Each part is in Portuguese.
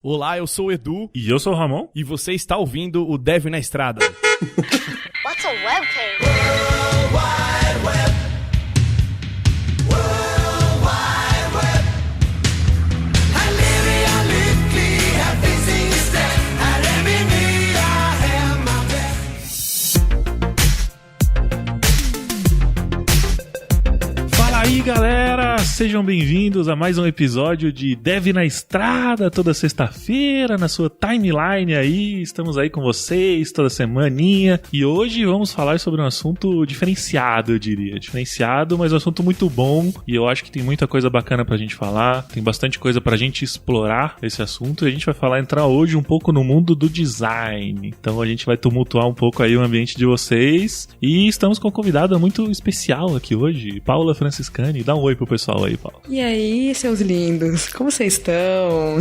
Olá, eu sou o Edu. E eu sou o Ramon. E você está ouvindo o Dev na Estrada. What's a webcam? World Wide Web. World Wide Web. I literally have busy instead. At every need I have my best. Fala aí, galera! Sejam bem-vindos a mais um episódio de Dev na Estrada, toda sexta-feira, na sua timeline aí. Estamos aí com vocês toda semaninha. E hoje vamos falar sobre um assunto diferenciado, eu diria. Diferenciado, mas um assunto muito bom. E eu acho que tem muita coisa bacana pra gente falar. Tem bastante coisa pra gente explorar esse assunto. E a gente vai entrar hoje um pouco no mundo do design. Então a gente vai tumultuar um pouco aí o ambiente de vocês. E estamos com uma convidada muito especial aqui hoje, Paula Franciscani. Dá um oi pro pessoal aí, Paula. E aí, seus lindos? Como vocês estão?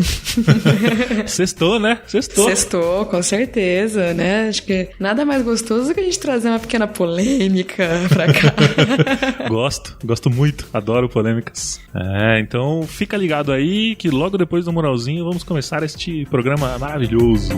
Sextou, né? Sextou, com certeza, né? Acho que nada mais gostoso do que a gente trazer uma pequena polêmica pra cá. Gosto muito. Adoro polêmicas. Então fica ligado aí que logo depois do Muralzinho vamos começar este programa maravilhoso.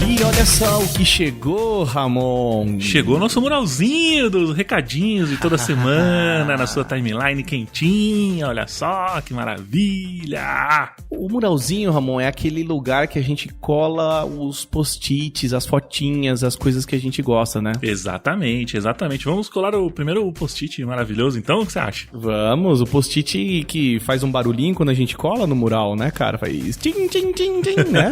E olha só o que chegou, Ramon. Chegou o nosso muralzinho dos recadinhos de toda semana na sua timeline quentinha. Olha só que maravilha. O muralzinho, Ramon, é aquele lugar que a gente cola os post-its, as fotinhas, as coisas que a gente gosta, né? Exatamente. Vamos colar o primeiro post-it maravilhoso, então? O que você acha? Vamos, o post-it que faz um barulhinho quando a gente cola no mural, né, cara? Faz tim, tim, tim, tim, né?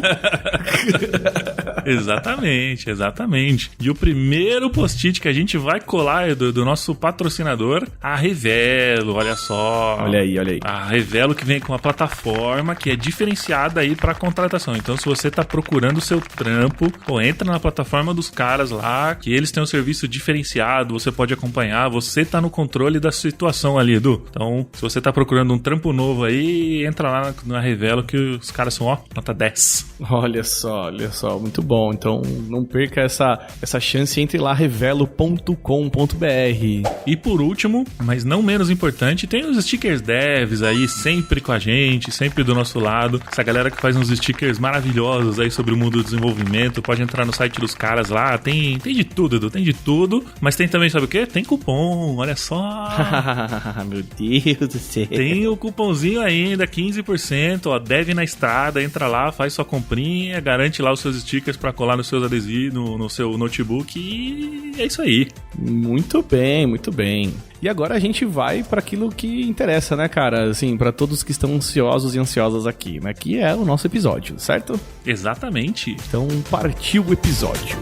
Exatamente. E o primeiro post-it que a gente vai colar é do nosso patrocinador, a Revelo, olha só. Olha aí. A Revelo que vem com uma plataforma que é diferenciada aí para contratação. Então, se você tá procurando o seu trampo, entra na plataforma dos caras lá, que eles têm um serviço diferenciado, você pode acompanhar, você tá no controle da situação ali, Edu. Então, se você tá procurando um trampo novo aí, entra lá na Revelo que os caras são, nota 10. Olha só, muito bom. Então não perca essa chance, entre lá revelo.com.br. E por último, mas não menos importante, tem os stickers devs aí sempre com a gente, sempre do nosso lado. Essa galera que faz uns stickers maravilhosos aí sobre o mundo do desenvolvimento, pode entrar no site dos caras lá, tem de tudo, Edu, tem de tudo, mas tem também, sabe o quê? Tem cupom, olha só. Meu Deus do céu. Tem o cupomzinho ainda, 15%, Dev na Estrada, entra lá, faz sua comprinha, garante lá os seus stickers pra colar nos seus adesivos, no seu notebook, e é isso aí. Muito bem. E agora a gente vai para aquilo que interessa, né, cara? Assim, para todos que estão ansiosos e ansiosas aqui, né? Que é o nosso episódio, certo? Exatamente. Então partiu o episódio.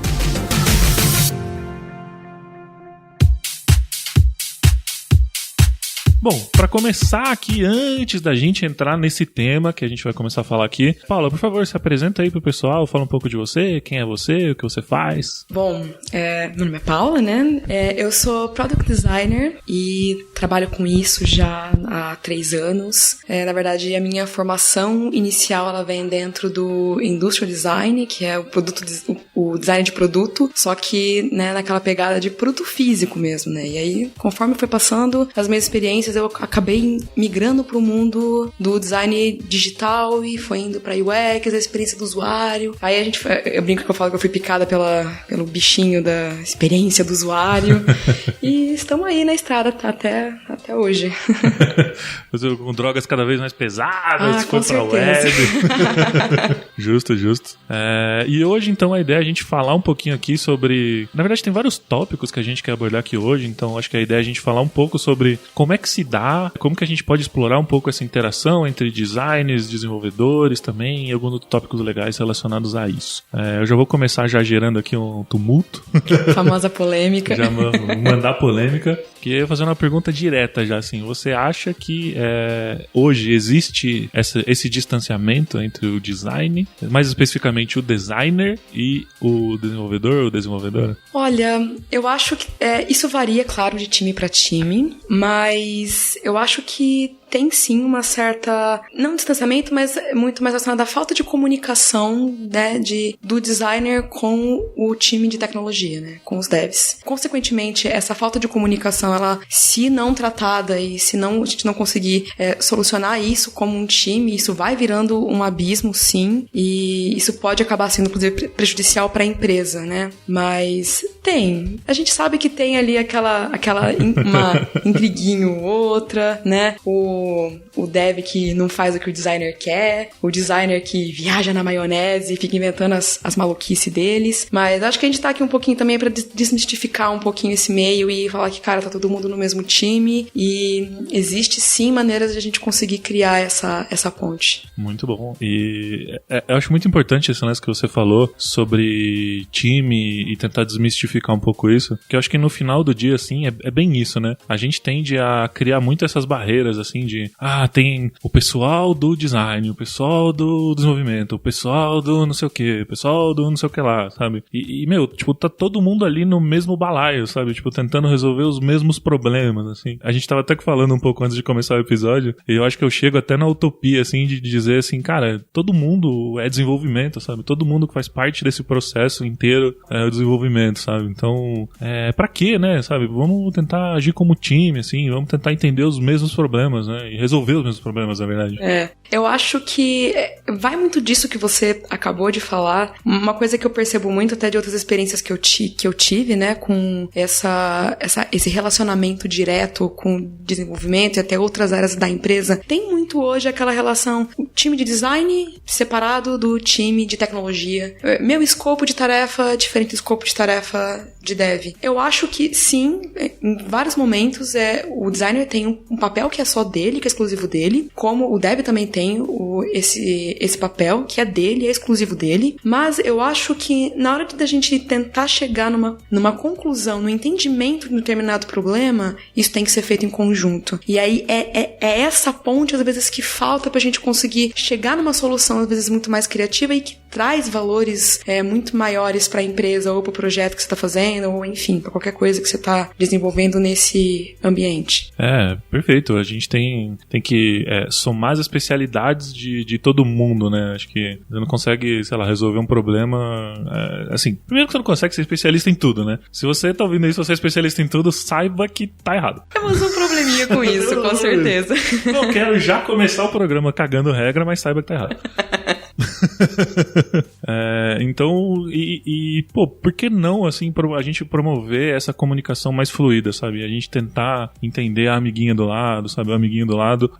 Bom, para começar aqui, antes da gente entrar nesse tema que a gente vai começar a falar aqui, Paula, por favor, se apresenta aí pro pessoal, fala um pouco de você, quem é você, o que você faz. Bom, meu nome é Paula, né? Eu sou Product Designer e trabalho com isso já há 3 anos. Na verdade, a minha formação inicial, ela vem dentro do Industrial Design, que é o design de produto, só que, né, naquela pegada de produto físico mesmo, né? E aí, conforme foi passando as minhas experiências, eu acabei migrando para o mundo do design digital e foi indo para UX, a experiência do usuário. Aí eu brinco que eu falo que eu fui picada pelo bichinho da experiência do usuário. E estamos aí na estrada até hoje. Com drogas cada vez mais pesadas, foi pra certeza. Web. Justo. E hoje, então, a ideia é a gente falar um pouquinho aqui sobre... Na verdade, tem vários tópicos que a gente quer abordar aqui hoje, então acho que a ideia é a gente falar um pouco sobre como é que se dá, como que a gente pode explorar um pouco essa interação entre designers, desenvolvedores também, e alguns outros tópicos legais relacionados a isso. Eu já vou começar gerando aqui um tumulto. Famosa polêmica. Já mandar polêmica. Que eu ia fazer uma pergunta direta já, assim. Você acha que hoje existe esse distanciamento entre o design, mais especificamente o designer e o desenvolvedor ou desenvolvedora? Olha, eu acho que isso varia, claro, de time para time, mas eu acho que tem sim uma certa, não distanciamento, mas muito mais relacionado à falta de comunicação, né, do designer com o time de tecnologia, né, com os devs. Consequentemente, essa falta de comunicação, ela, se não tratada e se não, a gente não conseguir solucionar isso como um time, isso vai virando um abismo, sim, e isso pode acabar sendo, inclusive, prejudicial para a empresa, né, mas a gente sabe que tem ali uma intriguinha ou outra, né, o dev que não faz o que o designer quer, o designer que viaja na maionese e fica inventando as maluquices deles, mas acho que a gente tá aqui um pouquinho também pra desmistificar um pouquinho esse meio e falar que, cara, tá todo mundo no mesmo time e existe sim maneiras de a gente conseguir criar essa ponte. Muito bom. E eu acho muito importante esse lance que você falou sobre time e tentar desmistificar um pouco isso, que eu acho que no final do dia, assim, é bem isso, né? A gente tende a criar muito essas barreiras, assim, de tem o pessoal do design, o pessoal do desenvolvimento, o pessoal do não sei o que, o pessoal do não sei o que lá, sabe? E meu, tipo, tá todo mundo ali no mesmo balaio, sabe? Tipo, tentando resolver os mesmos problemas, assim. A gente tava até falando um pouco antes de começar o episódio, e eu acho que eu chego até na utopia, assim, de dizer assim, cara, todo mundo é desenvolvimento, sabe? Todo mundo que faz parte desse processo inteiro é o desenvolvimento, sabe? Então, pra quê, né, sabe? Vamos tentar agir como time, assim, vamos tentar entender os mesmos problemas, né? E resolver os mesmos problemas, na verdade. Eu acho que vai muito disso que você acabou de falar. Uma coisa que eu percebo muito até de outras experiências que eu tive, né, com esse relacionamento direto com o desenvolvimento e até outras áreas da empresa, tem muito hoje aquela relação, o time de design separado do time de tecnologia. Meu escopo de tarefa diferente do escopo de tarefa de dev. Eu acho que sim, em vários momentos o designer tem um papel que é só dele, que é exclusivo dele, como o dev também tem esse papel que é dele, é exclusivo dele, mas eu acho que na hora da gente tentar chegar numa conclusão, no entendimento de um determinado problema, isso tem que ser feito em conjunto. E aí é essa ponte, às vezes, que falta pra gente conseguir chegar numa solução, às vezes, muito mais criativa e que traz valores muito maiores pra empresa ou pro projeto que você tá fazendo, ou enfim, pra qualquer coisa que você tá desenvolvendo nesse ambiente. Perfeito. A gente tem que somar as especialidades de todo mundo, né? Acho que você não consegue, sei lá, resolver um problema... assim, primeiro que você não consegue ser especialista em tudo, né? Se você tá ouvindo isso, você é especialista em tudo, saiba que tá errado. Temos um probleminha com isso, com certeza. Não quero já começar o programa cagando regra, mas saiba que tá errado. Então, pô, por que não, assim, a gente promover essa comunicação mais fluida, sabe? A gente tentar entender a amiguinha do lado, sabe? O amiguinho do lado.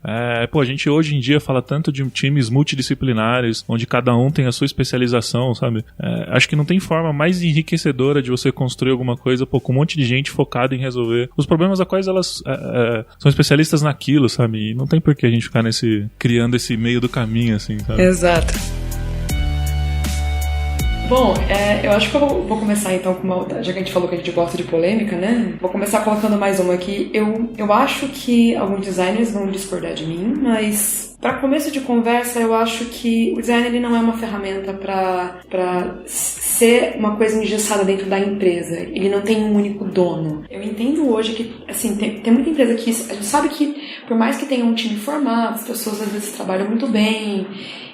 Pô, a gente hoje em dia fala tanto de times multidisciplinares, onde cada um tem a sua especialização, sabe? Acho que não tem forma mais enriquecedora de você construir alguma coisa, pô, com um monte de gente focada em resolver os problemas a quais elas são especialistas naquilo, sabe? E não tem por que a gente ficar criando esse meio do caminho, assim, sabe? Exato. Bom, eu acho que eu vou começar então com uma outra, já que a gente falou que a gente gosta de polêmica, né? Vou começar colocando mais uma aqui. Eu acho que alguns designers vão discordar de mim, mas para começo de conversa, eu acho que o design ele não é uma ferramenta para ser uma coisa engessada dentro da empresa. Ele não tem um único dono. Eu entendo hoje que, assim, tem muita empresa que a gente sabe que, por mais que tenha um time formado, as pessoas às vezes trabalham muito bem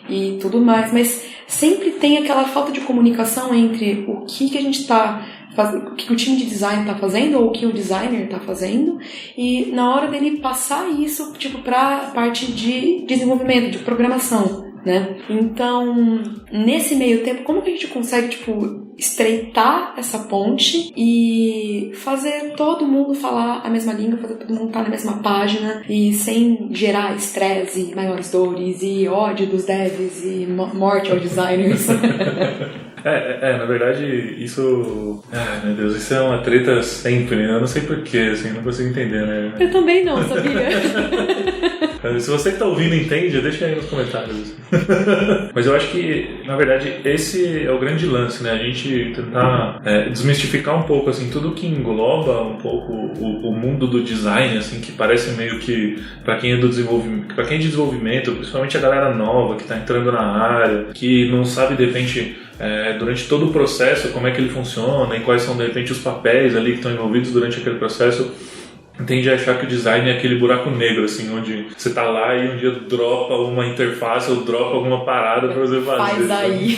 e tudo mais, mas sempre tem aquela falta de comunicação entre o que a gente está fazendo, o que o time de design está fazendo ou o que o designer está fazendo, e na hora dele passar isso tipo para parte de desenvolvimento, de programação, né? Então, nesse meio tempo, como que a gente consegue tipo estreitar essa ponte e fazer todo mundo falar a mesma língua, fazer todo mundo estar na mesma página e sem gerar estresse, maiores dores e ódio dos devs e morte aos designers? Na verdade, isso... meu Deus, isso é uma treta sempre, né? Eu não sei porquê, assim, não consigo entender, né? Eu também não, sabia? Se você que tá ouvindo entende, deixa aí nos comentários. Mas eu acho que, na verdade, esse é o grande lance, né? A gente tentar desmistificar um pouco, assim, tudo que engloba um pouco o mundo do design, assim, que parece meio que, pra quem é do desenvolvimento, pra quem é de desenvolvimento, principalmente a galera nova que tá entrando na área, que não sabe, de repente... durante todo o processo, como é que ele funciona e quais são, de repente, os papéis ali que estão envolvidos durante aquele processo. tende a achar que o design é aquele buraco negro, assim, onde você tá lá e um dia dropa uma interface ou dropa alguma parada pra você fazer. Faz aí.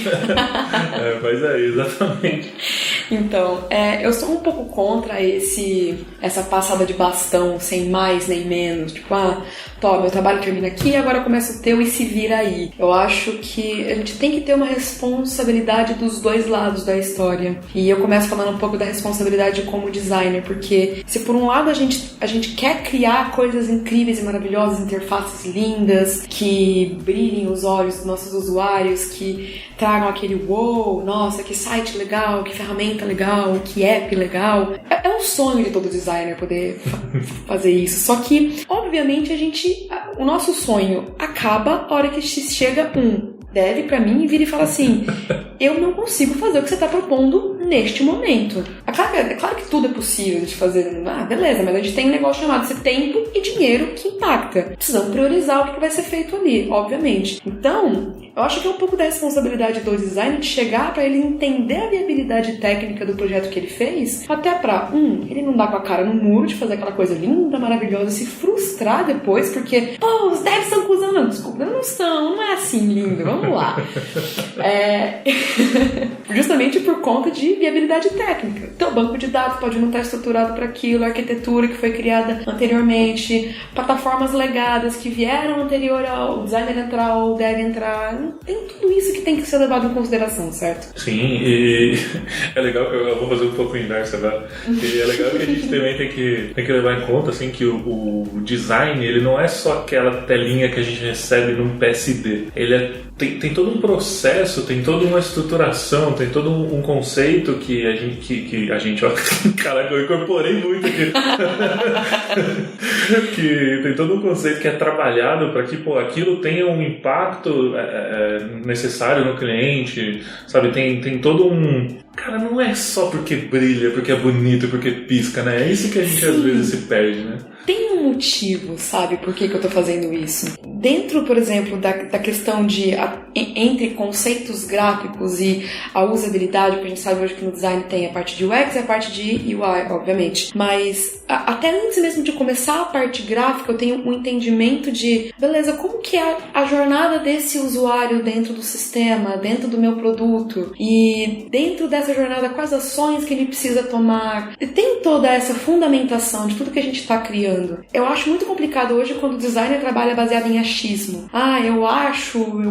Faz aí, exatamente. Então, eu sou um pouco contra essa passada de bastão sem mais nem menos. Tipo, meu trabalho termina aqui, agora começa o teu e se vira aí. Eu acho que a gente tem que ter uma responsabilidade dos dois lados da história. E eu começo falando um pouco da responsabilidade como designer, porque se por um lado a gente quer criar coisas incríveis e maravilhosas, interfaces lindas, que brilhem os olhos dos nossos usuários, que tragam aquele wow, nossa, que site legal, que ferramenta legal, que app legal. É um sonho de todo designer poder fazer isso. Só que, obviamente, o nosso sonho acaba a hora que chega deve pra mim e vira e fala assim: eu não consigo fazer o que você tá propondo neste momento. É claro que tudo é possível de fazer. Beleza, mas a gente tem um negócio chamado esse tempo e dinheiro que impacta. Precisamos priorizar o que vai ser feito ali, obviamente. Então, eu acho que é um pouco da responsabilidade do design de chegar pra ele entender a viabilidade técnica do projeto que ele fez, até pra, ele não dá com a cara no muro de fazer aquela coisa linda, maravilhosa, se frustrar depois, porque, os devs estão acusando. Desculpa, não é assim lindo, vamos lá. Justamente por conta de viabilidade técnica. Então, o banco de dados pode não estar estruturado para aquilo, a arquitetura que foi criada anteriormente, plataformas legadas que vieram anterior ao designer entrar, ao dev entrar. Tem tudo isso que tem que ser levado em consideração, certo? Sim, e é legal, eu vou fazer um pouco o inverso agora. E é legal que a gente também tem que levar em conta assim, que o design, ele não é só aquela telinha que a gente recebe num PSD. Ele tem todo um processo, tem toda uma estruturação, tem todo um conceito que a gente, ó, caraca, eu incorporei muito aqui. Que tem todo um conceito que é trabalhado para que, aquilo tenha um impacto necessário no cliente, sabe? Tem todo um... Cara, não é só porque brilha, porque é bonito, porque pisca, né? É isso que a gente às vezes se perde, né? Tem um motivo, sabe, por que eu tô fazendo isso? Dentro, por exemplo, da questão entre conceitos gráficos e a usabilidade, porque a gente sabe hoje que no design tem a parte de UX e a parte de UI, obviamente. Mas até antes mesmo de começar a parte gráfica, eu tenho um entendimento de, beleza, como que é a jornada desse usuário dentro do sistema, dentro do meu produto? E dentro dessa jornada, quais ações que ele precisa tomar? E tem toda essa fundamentação de tudo que a gente está criando. Eu acho muito complicado hoje quando o designer trabalha baseado em achismo. Eu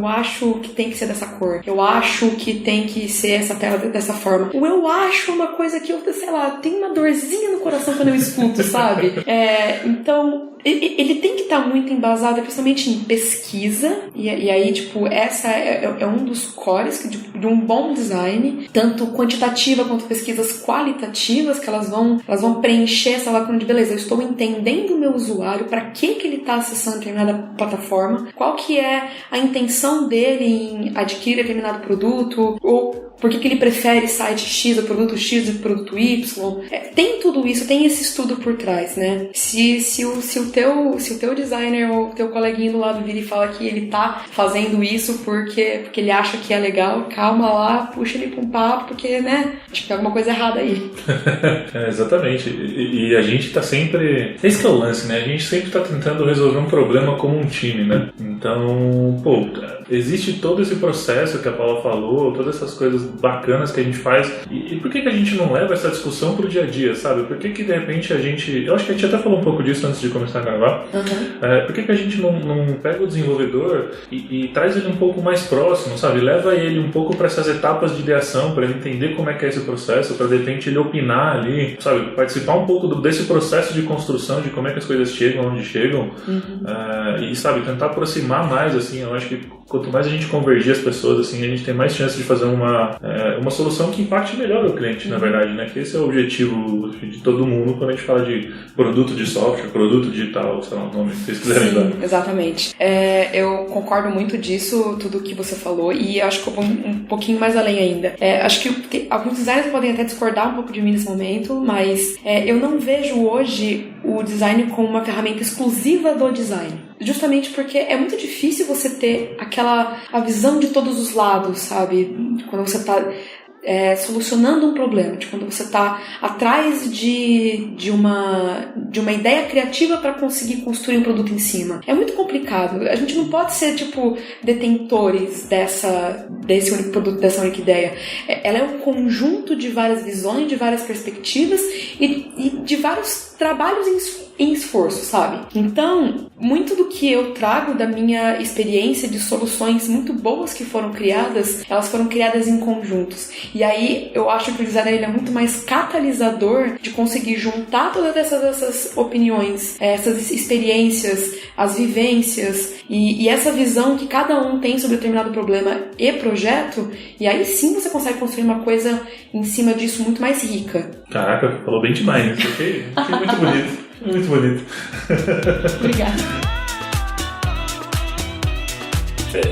acho que tem que ser dessa cor. Eu acho que tem que ser essa tela dessa forma. O eu acho uma coisa que eu, sei lá, tem uma dorzinha no coração quando eu escuto, sabe? Então... Ele tem que estar muito embasado, principalmente em pesquisa, e aí, tipo, essa é um dos cores de um bom design, tanto quantitativa quanto pesquisas qualitativas, que elas vão preencher essa lacuna de, beleza, eu estou entendendo o meu usuário, para que ele está acessando determinada plataforma, qual que é a intenção dele em adquirir determinado produto, ou por que ele prefere site X, o produto X e o produto Y. Tem tudo isso, tem esse estudo por trás, né? Se o teu designer ou o teu coleguinha do lado vira e fala que ele tá fazendo isso porque ele acha que é legal, calma lá, puxa ele pra um papo, porque, né, acho que tem alguma coisa errada aí. Exatamente. E a gente tá sempre... Esse que é o lance, né? A gente sempre tá tentando resolver um problema como um time, né? Então, existe todo esse processo que a Paula falou, todas essas coisas bacanas que a gente faz. E por que a gente não leva essa discussão pro dia a dia, sabe? Por que de repente a gente... Eu acho que a gente até falou um pouco disso antes de começar a gravar. Uhum. Por que a gente não pega o desenvolvedor e traz ele um pouco mais próximo, sabe? Leva ele um pouco para essas etapas de ideação, para ele entender como é que é esse processo, para de repente ele opinar ali, sabe? Participar um pouco desse processo de construção, de como é que as coisas chegam, onde chegam. Uhum. E, sabe, tentar aproximar mais, assim. Eu acho que quanto mais a gente convergir as pessoas, assim, a gente tem mais chance de fazer uma solução que impacte melhor o cliente, na verdade, né? Que esse é o objetivo de todo mundo quando a gente fala de produto de software, produto digital, sei lá o nome que vocês quiserem dar. Exatamente. Eu concordo muito disso, tudo que você falou, e acho que eu vou um pouquinho mais além ainda. Acho que alguns designers podem até discordar um pouco de mim nesse momento, mas eu não vejo hoje o design como uma ferramenta exclusiva do design. Justamente porque é muito difícil você ter a visão de todos os lados, sabe? Quando você tá solucionando um problema, tipo, quando você está atrás de uma ideia criativa para conseguir construir um produto em cima. É muito complicado. A gente não pode ser, tipo, detentores desse único produto, dessa única ideia. Ela é um conjunto de várias visões, de várias perspectivas e de vários trabalhos em esforço, sabe? Então, muito do que eu trago da minha experiência de soluções muito boas que foram criadas, elas foram criadas em conjuntos. E aí, eu acho que o designer ele é muito mais catalisador de conseguir juntar todas essas opiniões, essas experiências, as vivências e essa visão que cada um tem sobre determinado problema e projeto, e aí sim você consegue construir uma coisa em cima disso muito mais rica. Caraca, falou bem demais, né? Achei muito bonito. Muito bonito. Obrigada.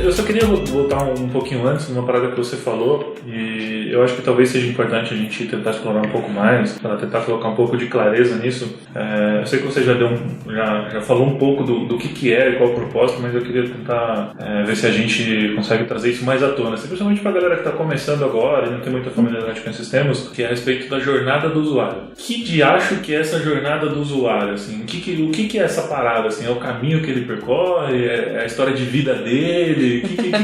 Eu só queria voltar um pouquinho antes numa parada que você falou, e eu acho que talvez seja importante a gente tentar explorar um pouco mais, para tentar colocar um pouco de clareza nisso. Eu sei que você já falou um pouco do que é e qual é o propósito, mas eu queria tentar ver se a gente consegue trazer isso mais à tona, principalmente para a galera que está começando agora e não tem muita familiaridade com esses termos, que é a respeito da jornada do usuário. Que diacho que é essa jornada do usuário? Assim? O que é essa parada? Assim? É o caminho que ele percorre? É a história de vida dele? O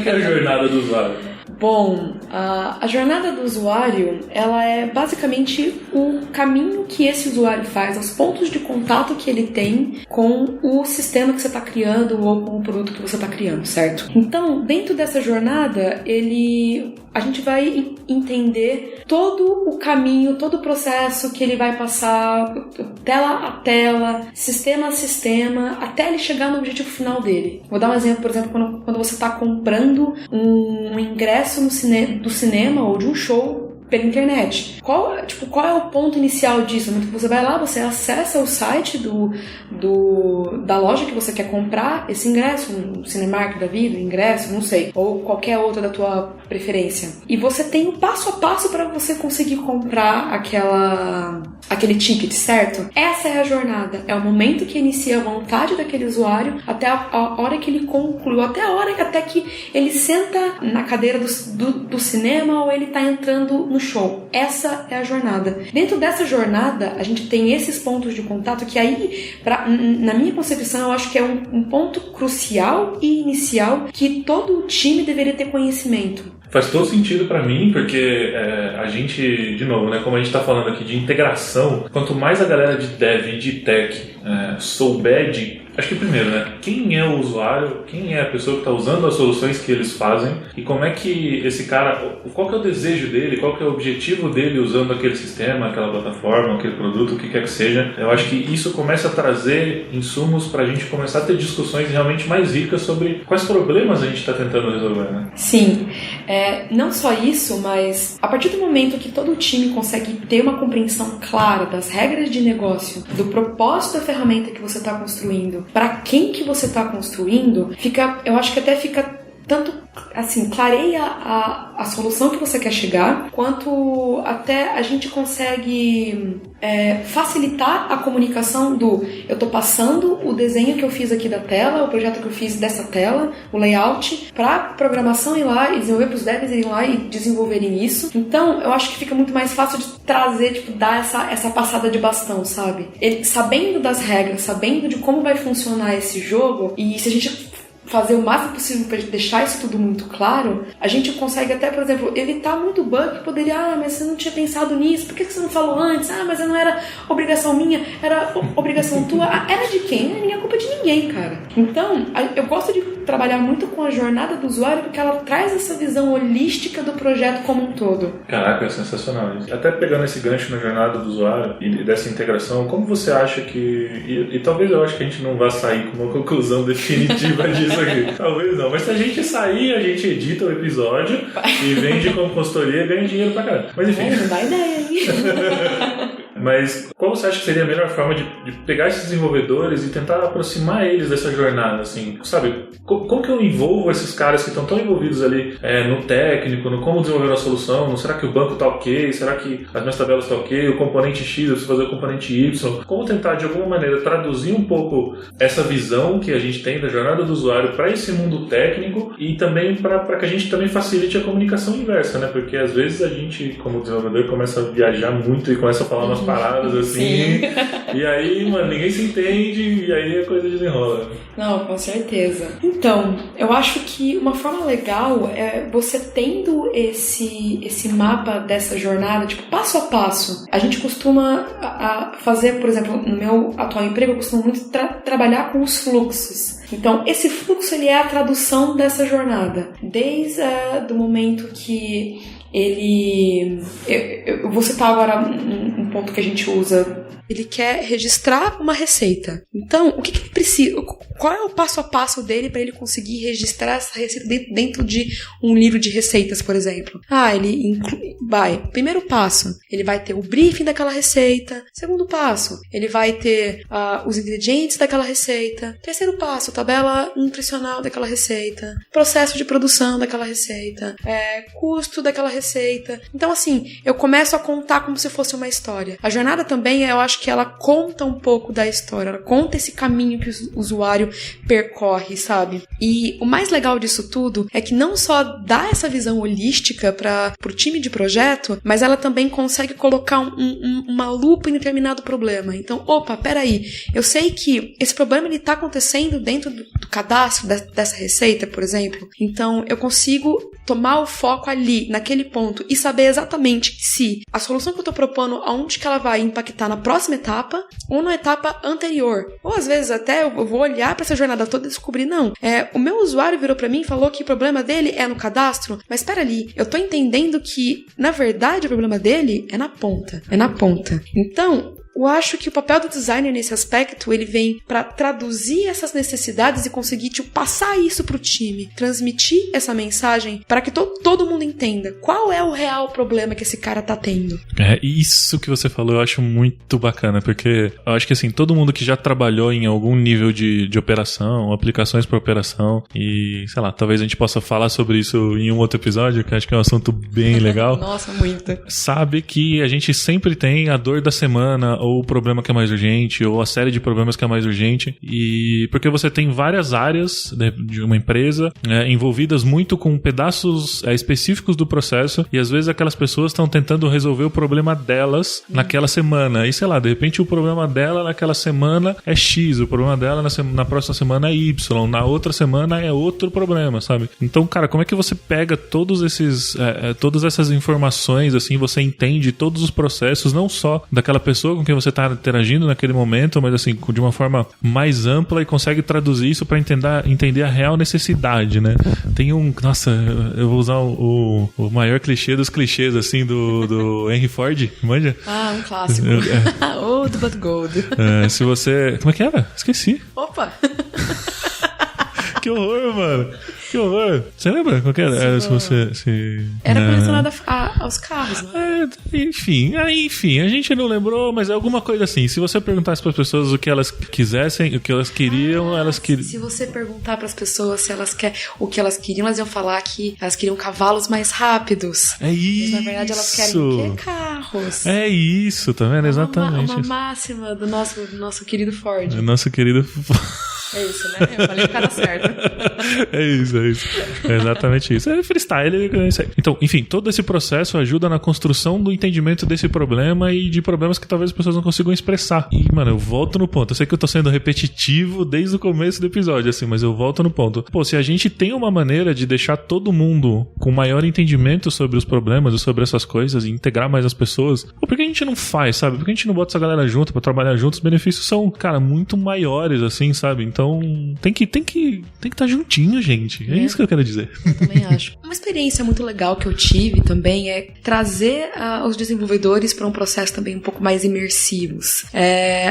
que é a jornada do usuário? Bom, a jornada do usuário, ela é basicamente o caminho que esse usuário faz, os pontos de contato que ele tem com o sistema que você está criando ou com o produto que você está criando, certo? Então, dentro dessa jornada, a gente vai entender todo o caminho, todo o processo que ele vai passar, tela a tela, sistema a sistema, até ele chegar no objetivo final dele. Vou dar um exemplo, por exemplo, quando você está comprando um ingresso do cinema ou de um show pela internet. Qual é o ponto inicial disso? Você vai lá, você acessa o site da loja que você quer comprar esse ingresso, um Cinemark da vida, ingresso, não sei, ou qualquer outra da tua preferência. E você tem o passo a passo para você conseguir comprar aquele ticket, certo? Essa é a jornada. É o momento que inicia a vontade daquele usuário até a hora que ele concluiu, até que ele senta na cadeira do cinema ou ele tá entrando no show. Essa é a jornada. Dentro dessa jornada, a gente tem esses pontos de contato que aí, na minha concepção, eu acho que é um ponto crucial e inicial que todo o time deveria ter conhecimento. Faz todo sentido pra mim, porque a gente, de novo, né, como a gente tá falando aqui de integração, quanto mais a galera de dev e de tech souber de... Acho que primeiro, né, quem é o usuário, quem é a pessoa que está usando as soluções que eles fazem e como é que esse cara, qual que é o desejo dele, qual que é o objetivo dele usando aquele sistema, aquela plataforma, aquele produto, o que quer que seja. Eu acho que isso começa a trazer insumos para a gente começar a ter discussões realmente mais ricas sobre quais problemas a gente está tentando resolver, né? Sim, não só isso, mas a partir do momento que todo o time consegue ter uma compreensão clara das regras de negócio, do propósito da ferramenta que você está construindo, para quem que você está construindo, eu acho que até fica tanto assim, clareia a solução que você quer chegar, quanto até a gente consegue facilitar a comunicação eu estou passando o desenho que eu fiz aqui da tela, o projeto que eu fiz dessa tela, o layout, para programação ir lá e desenvolver, para os devs irem lá e desenvolverem isso. Então, eu acho que fica muito mais fácil de trazer, dar essa passada de bastão, sabe? Sabendo das regras, sabendo de como vai funcionar esse jogo, e se a gente fazer o máximo possível para deixar isso tudo muito claro, a gente consegue até, por exemplo, evitar muito bug que poderia, mas você não tinha pensado nisso, por que você não falou antes? Mas não era obrigação minha, era obrigação tua. Era de quem? Não é culpa de ninguém, cara. Então, eu gosto de trabalhar muito com a jornada do usuário porque ela traz essa visão holística do projeto como um todo. Caraca, é sensacional. Até pegando esse gancho na jornada do usuário e dessa integração, como você acha que... E talvez eu acho que a gente não vá sair com uma conclusão definitiva disso aqui. Talvez não. Mas se a gente sair, a gente edita o episódio e vende como consultoria e ganha dinheiro pra caramba. Mas enfim. Não dá ideia, hein? Mas qual você acha que seria a melhor forma de pegar esses desenvolvedores e tentar aproximar eles dessa jornada, assim? Sabe, como que eu envolvo esses caras que estão tão envolvidos ali no técnico, no como desenvolver a solução, no será que o banco tá ok, será que as minhas tabelas tá ok, o componente X, eu preciso fazer o componente Y? Como tentar, de alguma maneira, traduzir um pouco essa visão que a gente tem da jornada do usuário para esse mundo técnico e também para que a gente também facilite a comunicação inversa, né? Porque às vezes a gente, como desenvolvedor, começa a viajar muito e começa a falar umas paradas assim, e aí, mano, ninguém se entende e aí a coisa desenrola. Não, com certeza. Então, eu acho que uma forma legal é você tendo esse mapa dessa jornada, tipo, passo a passo. A gente costuma fazer, por exemplo, no meu atual emprego, eu costumo muito trabalhar com os fluxos. Então, esse fluxo, ele é a tradução dessa jornada. Desde do momento que eu vou citar agora um ponto que a gente usa. Ele quer registrar uma receita. Então, o que ele precisa? Qual é o passo a passo dele para ele conseguir registrar essa receita dentro de um livro de receitas, por exemplo? Ele primeiro passo, ele vai ter o briefing daquela receita. Segundo passo, ele vai ter os ingredientes daquela receita. Terceiro passo, tabela nutricional daquela receita. Processo de produção daquela receita. Custo daquela receita. Então, assim, eu começo a contar como se fosse uma história. A jornada também, eu acho que ela conta um pouco da história, ela conta esse caminho que o usuário percorre, sabe? E o mais legal disso tudo é que não só dá essa visão holística pro time de projeto, mas ela também consegue colocar uma lupa em determinado problema. Então, peraí, eu sei que esse problema ele tá acontecendo dentro do cadastro dessa receita, por exemplo. Então, eu consigo tomar o foco ali, naquele ponto, e saber exatamente se a solução que eu tô propondo, aonde que ela vai impactar na próxima etapa ou na etapa anterior. Ou às vezes até eu vou olhar para essa jornada toda e descobrir, não, o meu usuário virou para mim e falou que o problema dele é no cadastro, mas espera ali, eu tô entendendo que, na verdade, o problema dele é na ponta. Então, eu acho que o papel do designer nesse aspecto, ele vem para traduzir essas necessidades e conseguir, passar isso pro time, transmitir essa mensagem para que todo mundo entenda qual é o real problema que esse cara tá tendo. Isso que você falou eu acho muito bacana, porque eu acho que assim, todo mundo que já trabalhou em algum nível de operação, aplicações para operação, e sei lá, talvez a gente possa falar sobre isso em um outro episódio, que acho que é um assunto bem legal. Nossa, muito. Sabe que a gente sempre tem a dor da semana, ou o problema que é mais urgente, ou a série de problemas que é mais urgente, e porque você tem várias áreas de uma empresa envolvidas muito com pedaços específicos do processo, e às vezes aquelas pessoas estão tentando resolver o problema delas naquela semana, e sei lá, de repente o problema dela naquela semana é X, o problema dela na próxima semana é Y, na outra semana é outro problema, sabe? Então, cara, como é que você pega todas essas informações, assim, você entende todos os processos, não só daquela pessoa com quem você está interagindo naquele momento, mas assim, de uma forma mais ampla, e consegue traduzir isso para entender a real necessidade, né? Tem nossa, eu vou usar o maior clichê dos clichês, assim, do Henry Ford, manja? Um clássico. Old but gold. Se você... Como é que era? Esqueci. Opa! Que horror, mano. Que horror. Você lembra qual que era? Era relacionado aos carros, né? Enfim, a gente não lembrou, mas é alguma coisa assim. Se você perguntasse para as pessoas o que elas quisessem, o que elas queriam, elas queriam... Se você perguntar para as pessoas o que elas queriam, elas iam falar que elas queriam cavalos mais rápidos. É isso! Mas, na verdade, elas querem o quê? Carros. É isso, tá vendo? Exatamente. Uma máxima do nosso querido Ford. Nosso querido... É isso, né? Eu falei o cara certo. É isso. É exatamente isso. É freestyle. Então, enfim, todo esse processo ajuda na construção do entendimento desse problema e de problemas que talvez as pessoas não consigam expressar. E, mano, eu volto no ponto. Eu sei que eu tô sendo repetitivo desde o começo do episódio, assim, mas eu volto no ponto. Pô, se a gente tem uma maneira de deixar todo mundo com maior entendimento sobre os problemas e sobre essas coisas e integrar mais as pessoas, por que a gente não faz, sabe? Por que a gente não bota essa galera junto pra trabalhar juntos? Os benefícios são, cara, muito maiores, assim, sabe? Então, tem que estar juntinho, gente. É isso que eu quero dizer. Eu também acho. Uma experiência muito legal que eu tive também é trazer os desenvolvedores para um processo também um pouco mais imersivos.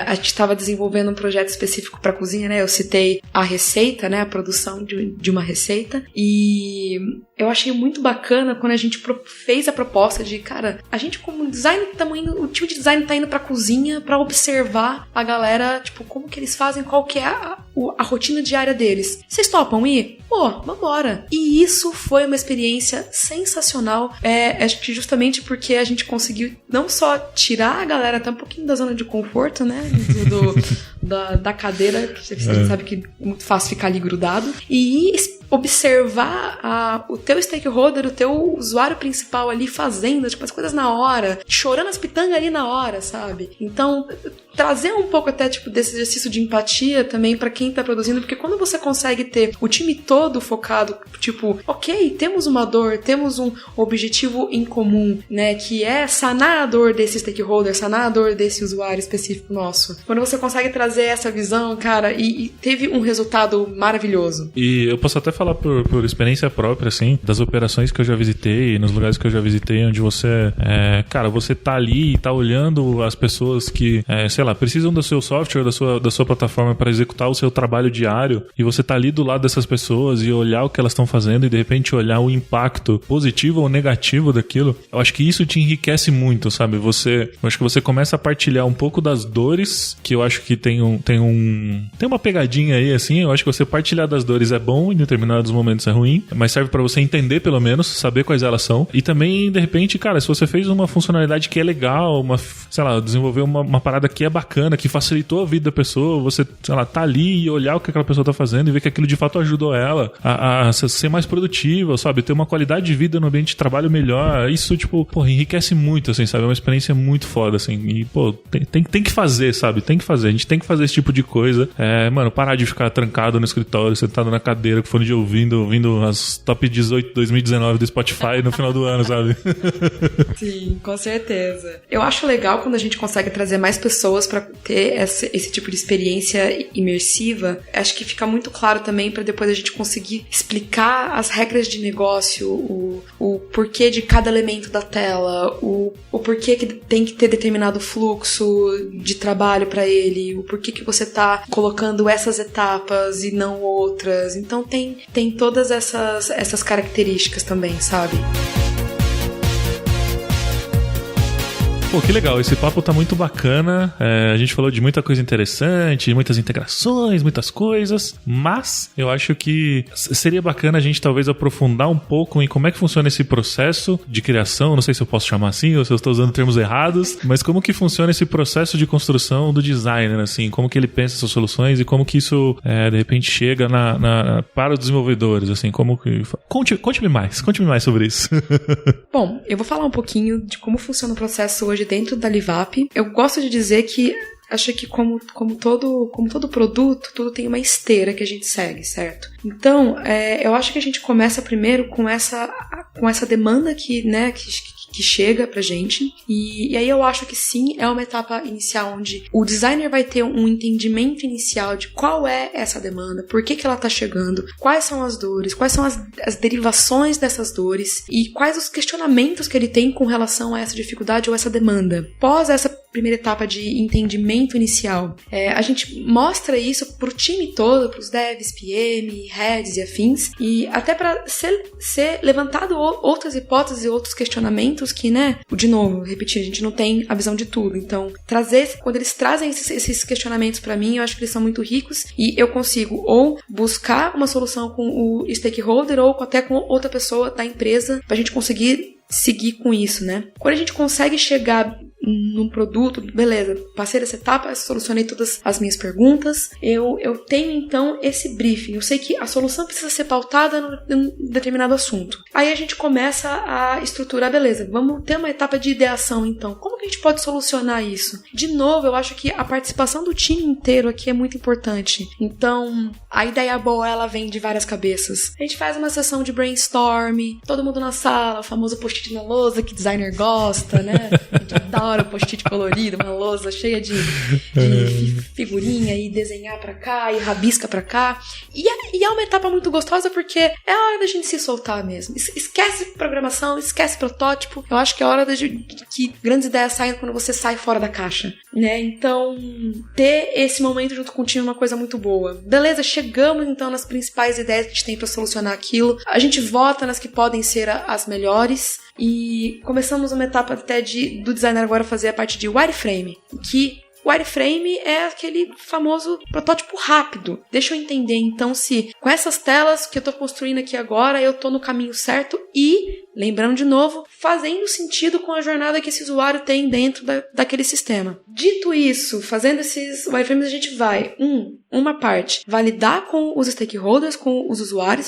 A gente estava desenvolvendo um projeto específico para cozinha, né? Eu citei a receita, né? A produção de uma receita. E eu achei muito bacana quando a gente fez a proposta de, cara, a gente como design, o time de design tá indo pra cozinha pra observar a galera, tipo, como que eles fazem, qual que é a rotina diária deles. Vocês topam ir? Pô, vambora. E isso foi uma experiência sensacional, acho que justamente porque a gente conseguiu não só tirar a galera até um pouquinho da zona de conforto, né, da cadeira, que você sabe que é muito fácil ficar ali grudado, e observar o teu stakeholder, o teu usuário principal ali fazendo, tipo, as coisas na hora, chorando as pitangas ali na hora, sabe? Então, trazer um pouco até, tipo, desse exercício de empatia também pra quem tá produzindo, porque quando você consegue ter o time todo focado, tipo, ok, temos uma dor, temos um objetivo em comum, né, que é sanar a dor desse stakeholder, sanar a dor desse usuário específico nosso. Quando você consegue trazer essa visão, cara, e teve um resultado maravilhoso. E eu posso até falar por experiência própria, assim, das operações que eu já visitei, nos lugares que eu já visitei, onde você, cara, você tá ali e tá olhando as pessoas que, sei lá, precisam do seu software, da sua plataforma para executar o seu trabalho diário, e você tá ali do lado dessas pessoas e olhar o que elas estão fazendo e de repente olhar o impacto positivo ou negativo daquilo. Eu acho que isso te enriquece muito, sabe? Eu acho que você começa a partilhar um pouco das dores, que eu acho que tem uma pegadinha aí, assim. Eu acho que você partilhar das dores é bom, em determinados momentos é ruim, mas serve pra você entender pelo menos, saber quais elas são. E também, de repente, cara, se você fez uma funcionalidade que é legal, sei lá, desenvolveu uma parada que é bacana, que facilitou a vida da pessoa, você, sei lá, tá ali e olhar o que aquela pessoa tá fazendo e ver que aquilo de fato ajudou ela a ser mais produtiva, sabe? Ter uma qualidade de vida no ambiente de trabalho melhor. Isso, tipo, pô, enriquece muito, assim, sabe? É uma experiência muito foda, assim. E, pô, tem que fazer, sabe? Tem que fazer. A gente tem que fazer esse tipo de coisa. Mano, parar de ficar trancado no escritório, sentado na cadeira, com fone de ouvindo as top 18 2019 do Spotify no final do ano, sabe? Sim, com certeza. Eu acho legal quando a gente consegue trazer mais pessoas pra ter esse tipo de experiência imersiva. Acho que fica muito claro também pra depois a gente conseguir explicar as regras de negócio, o porquê de cada elemento da tela, o porquê que tem que ter determinado fluxo de trabalho pra ele, o porquê que você tá colocando essas etapas e não outras. Então tem todas essas características também, sabe? Pô, que legal, esse papo tá muito bacana, a gente falou de muita coisa interessante, muitas integrações, muitas coisas, mas eu acho que seria bacana a gente talvez aprofundar um pouco em como é que funciona esse processo de criação, não sei se eu posso chamar assim ou se eu estou usando termos errados, mas como que funciona esse processo de construção do designer, assim, como que ele pensa essas soluções e como que isso, de repente, chega para os desenvolvedores, assim, como que... Conte-me mais sobre isso. Bom, eu vou falar um pouquinho de como funciona o processo hoje dentro da Livap. Eu gosto de dizer que acho que como todo produto, tudo tem uma esteira que a gente segue, certo? Então, eu acho que a gente começa primeiro com essa demanda que chega pra gente, e aí eu acho que sim, é uma etapa inicial onde o designer vai ter um entendimento inicial de qual é essa demanda, por que ela tá chegando, quais são as dores, quais são as derivações dessas dores e quais os questionamentos que ele tem com relação a essa dificuldade ou essa demanda. Após essa primeira etapa de entendimento inicial, a gente mostra isso pro time todo, pros devs, PM, heads e afins, e até para ser levantado outras hipóteses e outros questionamentos que, né, de novo, repetir, a gente não tem a visão de tudo, então quando eles trazem esses questionamentos para mim, eu acho que eles são muito ricos e eu consigo ou buscar uma solução com o stakeholder ou até com outra pessoa da empresa pra gente conseguir seguir com isso, né? Quando a gente consegue chegar num produto, beleza, passei dessa etapa, solucionei todas as minhas perguntas, eu tenho então esse briefing, eu sei que a solução precisa ser pautada num determinado assunto. Aí a gente começa a estruturar, beleza, vamos ter uma etapa de ideação então, como que a gente pode solucionar isso? De novo, eu acho que a participação do time inteiro aqui é muito importante, então a ideia boa, ela vem de várias cabeças. A gente faz uma sessão de brainstorm, todo mundo na sala, o famoso post-it na lousa que designer gosta, né? A gente adora o post-it colorido, uma lousa cheia de figurinha e desenhar pra cá e rabisca pra cá. E é uma etapa muito gostosa porque é a hora da gente se soltar mesmo. Esquece programação, esquece protótipo. Eu acho que é a hora que grandes ideias saindo quando você sai fora da caixa, né? Então, ter esse momento junto com o time é uma coisa muito boa. Beleza, chegamos então nas principais ideias que a gente tem pra solucionar aquilo. A gente vota nas que podem ser as melhores e começamos uma etapa até do designer agora fazer a parte de wireframe, que wireframe é aquele famoso protótipo rápido. Deixa eu entender, então, se com essas telas que eu tô construindo aqui agora, eu tô no caminho certo e, lembrando de novo, fazendo sentido com a jornada que esse usuário tem dentro daquele sistema. Dito isso, fazendo esses wireframes, a gente vai, uma parte, validar com os stakeholders, com os usuários,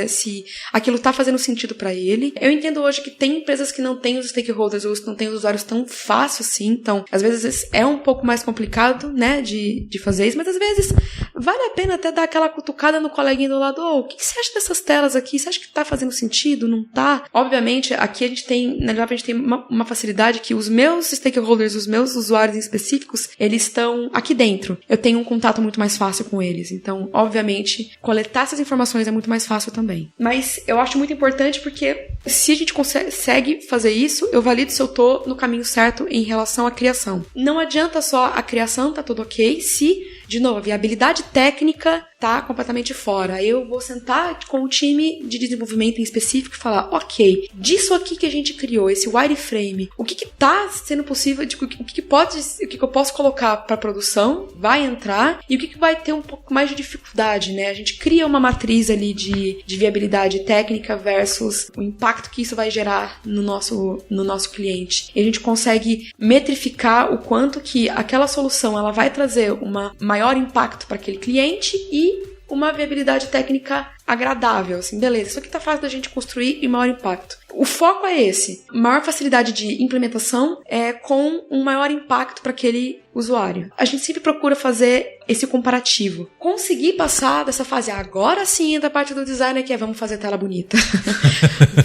se aquilo tá fazendo sentido para ele. Eu entendo hoje que tem empresas que não têm os stakeholders ou não têm os usuários tão fácil assim, então às vezes é um pouco mais complicado, né, de fazer isso, mas às vezes vale a pena até dar aquela cutucada no coleguinha do lado, o que você acha dessas telas aqui? Você acha que tá fazendo sentido? Não tá? Obviamente, aqui a gente tem, na verdade, a gente tem uma facilidade que os meus stakeholders, os meus usuários específicos, eles estão aqui dentro. Eu tenho um contato muito mais fácil com eles, então, obviamente, coletar essas informações é muito mais fácil também. Mas eu acho muito importante porque se a gente consegue fazer isso, eu valido se eu tô no caminho certo em relação à criação. Não adianta só a criação, tá tudo ok, se, de novo, a viabilidade técnica tá completamente fora. Eu vou sentar com o time de desenvolvimento em específico e falar, ok, disso aqui que a gente criou, esse wireframe, o que tá sendo possível, o que eu posso colocar para produção, vai entrar, e o que vai ter um pouco mais de dificuldade, né? A gente cria uma matriz ali de viabilidade técnica versus o impacto que isso vai gerar no nosso cliente. E a gente consegue metrificar o quanto que aquela solução ela vai trazer um maior impacto para aquele cliente e uma viabilidade técnica agradável, assim, beleza, isso aqui tá fácil da gente construir e maior impacto. O foco é esse, maior facilidade de implementação com um maior impacto para aquele usuário. A gente sempre procura fazer esse comparativo. Conseguir passar dessa fase, agora sim entra a parte do design que é vamos fazer tela bonita.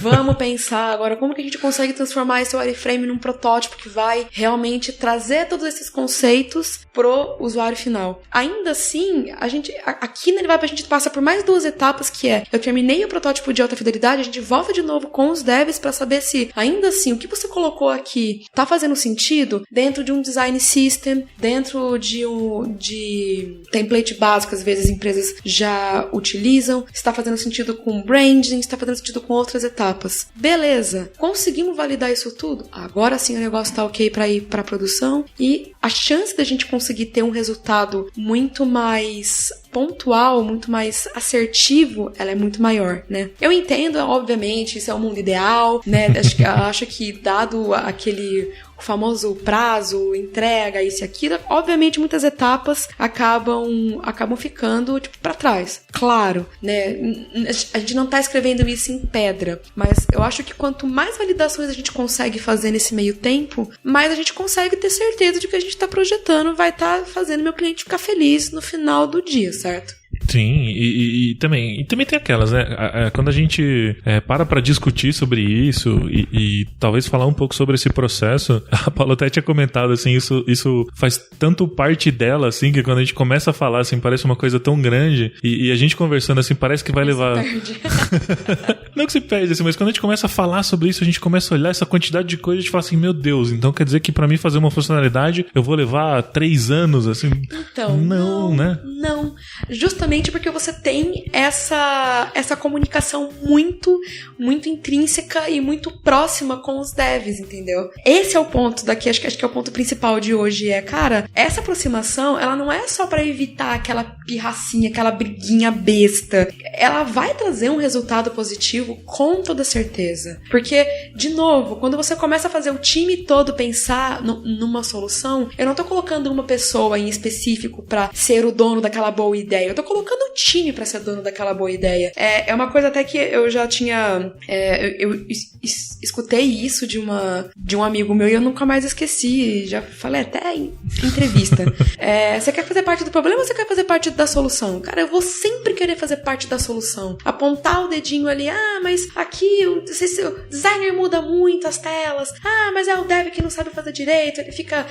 Vamos pensar agora como que a gente consegue transformar esse wireframe num protótipo que vai realmente trazer todos esses conceitos pro usuário final. Ainda assim, aqui na Elevap a gente passa por mais duas etapas, que é, eu terminei o protótipo de alta fidelidade, a gente volta de novo com os devs para saber se, ainda assim, o que você colocou aqui tá fazendo sentido dentro de um design system, dentro de template básico, às vezes empresas já utilizam, está fazendo sentido com branding, está fazendo sentido com outras etapas. Beleza, conseguimos validar isso tudo? Agora sim o negócio tá ok para ir para produção e a chance da gente conseguir ter um resultado muito mais pontual, muito mais assertivo, ela é muito maior, né? Eu entendo, obviamente, isso é o mundo ideal, né? Acho que dado o famoso prazo, entrega, isso e aquilo, obviamente muitas etapas acabam ficando para trás. Claro, né? A gente não tá escrevendo isso em pedra, mas eu acho que quanto mais validações a gente consegue fazer nesse meio tempo, mais a gente consegue ter certeza de que a gente tá projetando vai estar fazendo meu cliente ficar feliz no final do dia, certo? Sim, e também tem aquelas, né? Quando a gente para discutir sobre isso e talvez falar um pouco sobre esse processo, a Paula até tinha comentado, assim, isso faz tanto parte dela, assim, que quando a gente começa a falar, assim, parece uma coisa tão grande e a gente conversando, assim, parece que vai levar... Não que se perde, assim, mas quando a gente começa a falar sobre isso, a gente começa a olhar essa quantidade de coisas e a gente fala assim, meu Deus, então quer dizer que pra mim fazer uma funcionalidade eu vou levar 3 anos, assim? Então, não, né? Não. Justamente porque você tem essa comunicação muito, muito intrínseca e muito próxima com os devs, entendeu? Esse é o ponto daqui, acho que é o ponto principal de hoje, cara, essa aproximação, ela não é só pra evitar aquela pirracinha, aquela briguinha besta. Ela vai trazer um resultado positivo com toda certeza. Porque, de novo, quando você começa a fazer o time todo pensar numa solução, eu não tô colocando uma pessoa em específico pra ser o dono daquela boa ideia, eu tô colocando o time pra ser dono daquela boa ideia. É uma coisa até que eu já tinha... eu escutei isso de um amigo meu e eu nunca mais esqueci. Já falei até em entrevista. Você quer fazer parte do problema ou você quer fazer parte da solução? Cara, eu vou sempre querer fazer parte da solução. Apontar o dedinho ali, mas aqui o designer muda muito as telas. Mas é o dev que não sabe fazer direito, ele fica...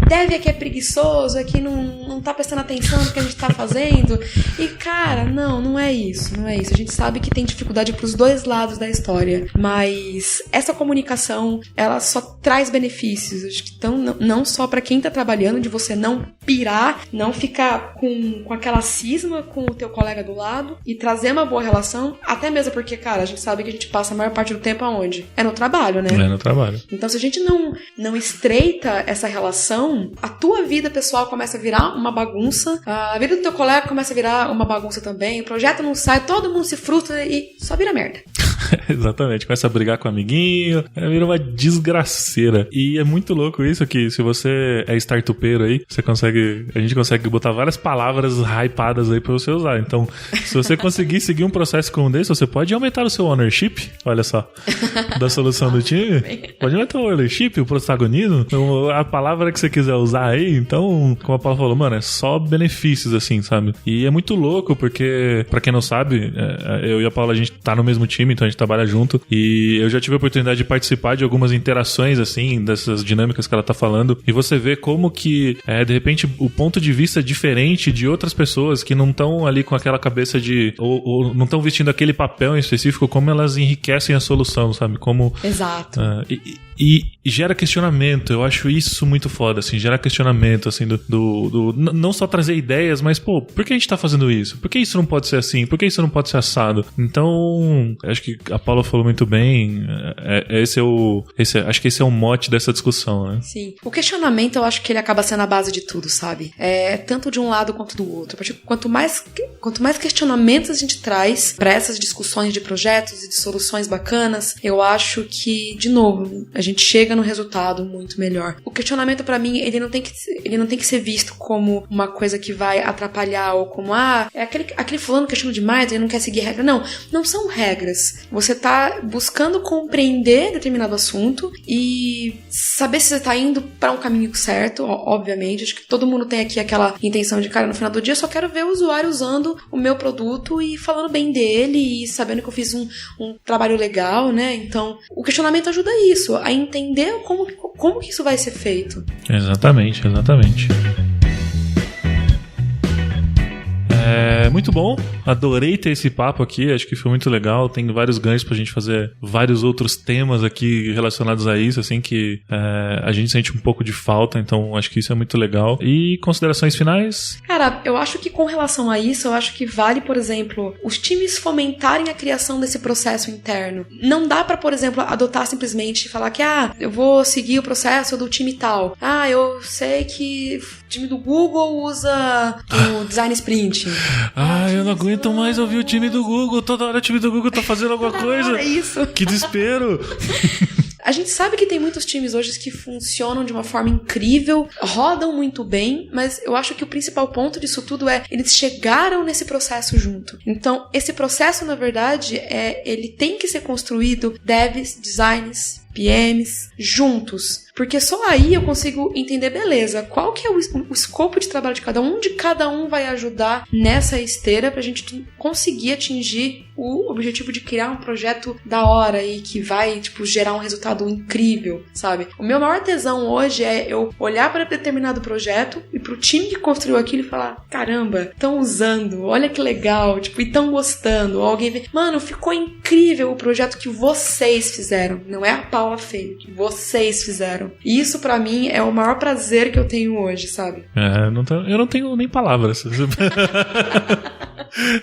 dev é que é preguiçoso, é que não tá prestando atenção no que a gente tá fazendo. E, cara, não é isso. A gente sabe que tem dificuldade pros dois lados da história, mas essa comunicação, ela só traz benefícios. Acho que não só pra quem tá trabalhando, de você não pirar, não ficar com aquela cisma com o teu colega do lado e trazer uma boa relação, até mesmo porque, cara, a gente sabe que a gente passa a maior parte do tempo aonde? É no trabalho, né? É no trabalho. Então, se a gente não estreita essa relação, a tua vida pessoal começa a virar uma bagunça, a vida do teu colega começa a virar uma bagunça também, o projeto não sai, todo mundo se frustra e só vira merda. Exatamente, começa a brigar com o amiguinho, vira uma desgraceira. E é muito louco isso, que se você é startupeiro aí, a gente consegue botar várias palavras hypadas aí pra você usar. Então, se você conseguir seguir um processo como esse, você pode aumentar o seu ownership, olha só, da solução do time. Pode aumentar o ownership, o protagonismo, a palavra que você quiser usar aí. Então, como a Paula falou, mano, é só benefícios, assim, sabe? E é muito louco, porque, pra quem não sabe, eu e a Paula, a gente tá no mesmo time, então a gente trabalha junto, e eu já tive a oportunidade de participar de algumas interações, assim, dessas dinâmicas que ela tá falando, e você vê como que, de repente, o ponto de vista diferente de outras pessoas que não estão ali com aquela cabeça de, ou não estão vestindo aquele papel em específico, como elas enriquecem a solução, sabe? Como... Exato. E gera questionamento, eu acho isso muito foda, assim, gera questionamento, assim, não só trazer ideias, mas, pô, por que a gente tá fazendo isso? Por que isso não pode ser assim? Por que isso não pode ser assado? Então, acho que a Paula falou muito bem, acho que esse é o mote dessa discussão, né? Sim. O questionamento, eu acho que ele acaba sendo a base de tudo, sabe? Tanto de um lado quanto do outro. Quanto mais questionamentos a gente traz pra essas discussões de projetos e de soluções bacanas, eu acho que, de novo, a gente chega no resultado muito melhor. O questionamento, pra mim, ele não tem que ser visto como uma coisa que vai atrapalhar, ou como, é aquele fulano questiona demais, ele não quer seguir regra. Não são regras. Você tá buscando compreender determinado assunto e saber se você tá indo pra um caminho certo, obviamente. Acho que todo mundo tem aqui aquela intenção de, cara, no final do dia eu só quero ver o usuário usando o meu produto e falando bem dele e sabendo que eu fiz um trabalho legal, né? Então, o questionamento ajuda isso, a entender como que isso vai ser feito. Exatamente. Muito bom, adorei ter esse papo aqui, acho que foi muito legal, tem vários ganhos pra gente fazer vários outros temas aqui relacionados a isso, assim, que a gente sente um pouco de falta, então acho que isso é muito legal. E considerações finais? Cara, eu acho que com relação a isso, eu acho que vale, por exemplo, os times fomentarem a criação desse processo interno. Não dá pra, por exemplo, adotar simplesmente e falar que, eu vou seguir o processo do time tal. Eu sei que o time do Google usa o Design Sprint. Eu não aguento mais ouvir o time do Google. Toda hora o time do Google tá fazendo alguma coisa. É isso. Que desespero. A gente sabe que tem muitos times hoje que funcionam de uma forma incrível, rodam muito bem, mas eu acho que o principal ponto disso tudo eles chegaram nesse processo junto. Então, esse processo, na verdade, ele tem que ser construído devs, designers, PMs, juntos. Porque só aí eu consigo entender, beleza, qual que é o escopo de trabalho de cada um, onde cada um vai ajudar nessa esteira pra gente conseguir atingir o objetivo de criar um projeto da hora e que vai, gerar um resultado incrível, sabe? O meu maior tesão hoje é eu olhar para determinado projeto e pro time que construiu aquilo e falar, caramba, estão usando, olha que legal, e estão gostando. Ou alguém vê, mano, ficou incrível o projeto que vocês fizeram. Não é a Paula feia, que vocês fizeram. E isso pra mim é o maior prazer que eu tenho hoje, sabe? Eu não tenho nem palavras.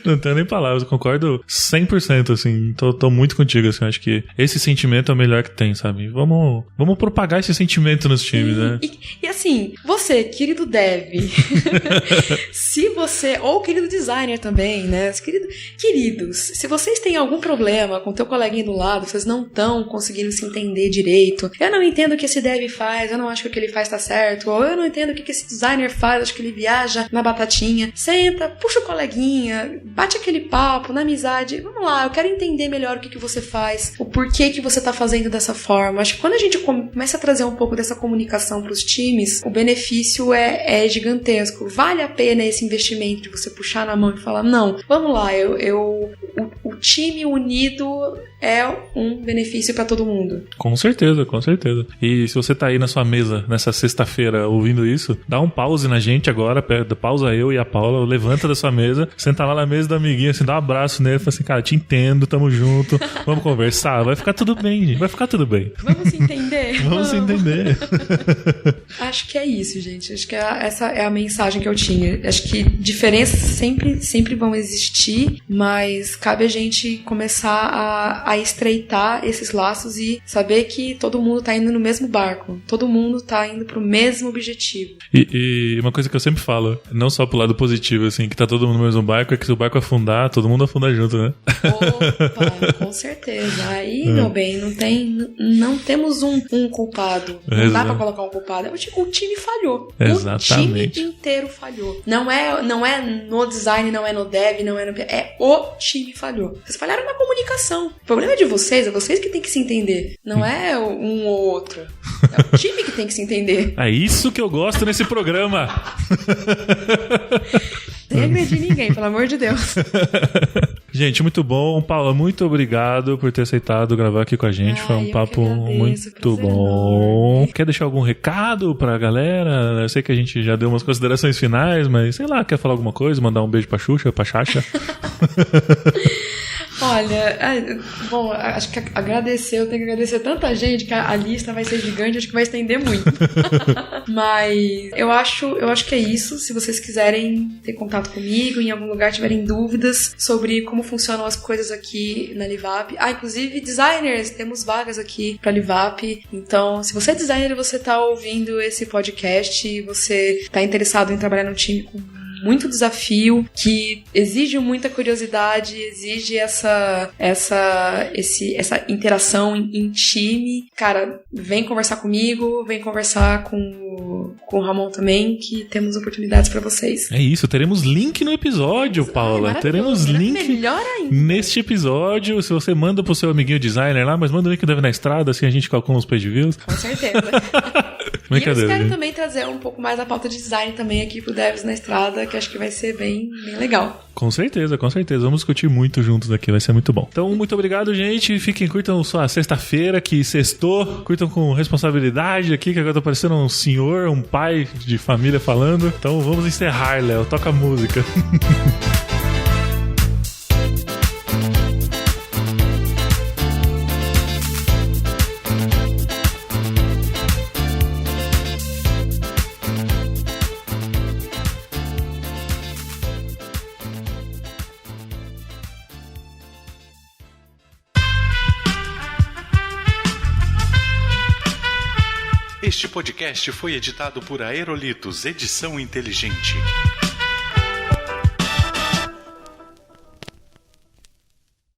Não tenho nem palavras, eu concordo 100%, assim, tô muito contigo, assim, acho que esse sentimento é o melhor que tem, sabe? Vamos propagar esse sentimento nos times, né? E assim, você, querido dev, se você, ou querido designer também, né? Queridos, se vocês têm algum problema com o teu coleguinha do lado, vocês não estão conseguindo se entender direito, eu não entendo o que esse dev faz, eu não acho que o que ele faz tá certo, ou eu não entendo o que esse designer faz, acho que ele viaja na batatinha, senta, puxa o coleguinha, bate aquele papo, na amizade, vamos lá, eu quero entender melhor o que você faz, o porquê que você tá fazendo dessa forma. Acho que quando a gente começa a trazer um pouco dessa comunicação pros times, o benefício é gigantesco. Vale a pena esse investimento de você puxar na mão e falar, não, vamos lá, o o time unido é um benefício pra todo mundo. Com certeza, com certeza. E se você tá aí na sua mesa nessa sexta-feira ouvindo isso, dá um pause na gente agora, pausa eu e a Paula, levanta da sua mesa, senta lá na mesa do amiguinho, assim, dá um abraço nele, fala assim, cara, te entendo, tamo junto, vamos conversar, vai ficar tudo bem, gente, vai ficar tudo bem. Vamos se entender? Vamos se entender. Acho que é isso, gente. Acho que essa é a mensagem que eu tinha. Acho que diferenças sempre vão existir, mas cabe a gente começar a estreitar esses laços e saber que todo mundo tá indo no mesmo barco. Todo mundo tá indo pro mesmo objetivo. E uma coisa que eu sempre falo, não só pro lado positivo, assim, que tá todo mundo no mesmo barco, é que se o barco afundar, todo mundo afunda junto, né? Opa, com certeza. Aí, meu bem, não temos um culpado. Não dá pra colocar um culpado. O time falhou. Exatamente. O time inteiro falhou. Não é no design, não é no dev, não é no... É o time falhou. Vocês falharam na comunicação. O problema é de vocês, é vocês que tem que se entender. Não é um ou outro. É o time que tem que se entender. É isso que eu gosto nesse programa. Sem agredir ninguém, pelo amor de Deus. Gente, muito bom. Paula, muito obrigado por ter aceitado gravar aqui com a gente. Foi um papo muito bom. Quer deixar algum recado pra galera? Eu sei que a gente já deu umas considerações finais, mas sei lá, quer falar alguma coisa? Mandar um beijo pra Xuxa, pra Xaxa? Olha, bom, acho que eu tenho que agradecer tanta gente que a lista vai ser gigante, acho que vai estender muito. Mas eu acho que é isso. Se vocês quiserem ter contato comigo, em algum lugar tiverem dúvidas sobre como funcionam as coisas aqui na Livap. Inclusive designers, temos vagas aqui pra Livap. Então, se você é designer e você tá ouvindo esse podcast, você tá interessado em trabalhar num time com muito desafio, que exige muita curiosidade, exige essa interação em time. Cara, vem conversar comigo, vem conversar com o Ramon também, que temos oportunidades pra vocês. É isso, teremos link no episódio, Paula. Teremos link melhor ainda neste episódio. Se você manda pro seu amiguinho designer lá, mas manda o link do Dev na Estrada, assim a gente calcula os page views. Com certeza. E eu espero também trazer um pouco mais a pauta de design também aqui pro Devs na Estrada, que acho que vai ser bem legal. Com certeza, com certeza. Vamos discutir muito juntos aqui, vai ser muito bom. Então, muito obrigado, gente. Curtam sua sexta-feira, que sextou. Curtam com responsabilidade aqui, que agora eu tô parecendo um senhor, um pai de família falando. Então, vamos encerrar, Léo. Toca a música. Este podcast foi editado por Aerolitos Edição Inteligente.